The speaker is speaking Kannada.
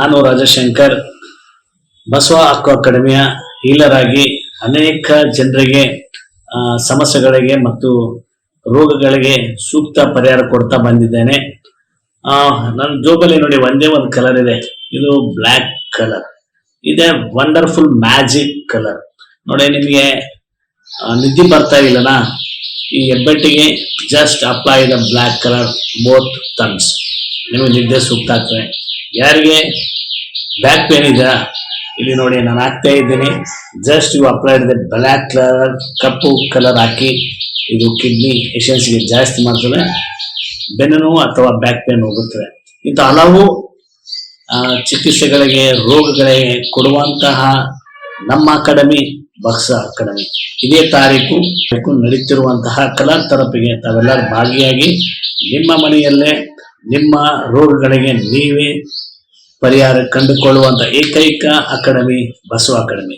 ನಾನು ರಾಜಶಂಕರ್ ಬಸವ ಅಕ್ವಾ ಅಕಾಡೆಮಿಯ ಹೀಲರ್ ಆಗಿ ಅನೇಕ ಜನರಿಗೆ ಸಮಸ್ಯೆಗಳಿಗೆ ಮತ್ತು ರೋಗಗಳಿಗೆ ಸೂಕ್ತ ಪರಿಹಾರ ಕೊಡ್ತಾ ಬಂದಿದ್ದೇನೆ. ನನ್ನ ಜೋಬಲ್ಲಿ ನೋಡಿ ಒಂದೇ ಒಂದು ಕಲರ್ ಇದೆ, ಇದು ಬ್ಲ್ಯಾಕ್ ಕಲರ್ ಇದೆ. ವಂಡರ್ಫುಲ್ ಮ್ಯಾಜಿಕ್ ಕಲರ್ ನೋಡಿ. ನಿಮಗೆ ನಿದ್ದೆ ಬರ್ತಾ ಇಲ್ಲನಾ? ಈ ಹೆಬ್ಬೆಟ್ಟಿಗೆ just apply the black colour both thumbs, ನಿಮಗೆ ನಿದ್ದೆ ಸೂಕ್ತ ಆಗ್ತದೆ. ಯಾರಿಗೆ ಬ್ಯಾಕ್ ಪೇನ್ ಇದೆ ಇಲ್ಲಿ ನೋಡಿ, ನಾನು ಹಾಕ್ತಾ ಇದ್ದೀನಿ. ಜಸ್ಟ್ ಇವು ಅಪ್ಲೈಡ್ ದ ಬ್ಲ್ಯಾಕ್ ಕಲರ್, ಕಪ್ಪು ಕಲರ್ ಹಾಕಿ ಇದು ಕಿಡ್ನಿ ಎಫಿಷಿಯನ್ಸಿಗೆ ಜಾಸ್ತಿ ಮಾಡ್ತದೆ, ಬೆನ್ನು ನೋವು ಅಥವಾ ಬ್ಯಾಕ್ ಪೇನ್ ಹೋಗುತ್ತದೆ. ಇಂಥ ಹಲವು ಚಿಕಿತ್ಸೆಗಳಿಗೆ ರೋಗಗಳಿಗೆ ಕೊಡುವಂತಹ ನಮ್ಮ ಅಕಾಡೆಮಿ ಬಕ್ಸಾ ಅಕಾಡೆಮಿ ಇದೇ ತಾರೀಕು ನಡೀತಿರುವಂತಹ ಕಲರ್ ಥೆರಪಿಗೆ ತಾವೆಲ್ಲರೂ ಭಾಗಿಯಾಗಿ ನಿಮ್ಮ ಮನೆಯಲ್ಲೇ ನಿಮ್ಮ ರೋಗಗಳಿಗೆ ನೀವೇ ಪರಿಹಾರ ಕಂಡುಕೊಳ್ಳುವಂತ ಏಕೈಕ ಅಕಾಡೆಮಿ ಬಸವ ಅಕಾಡೆಮಿ.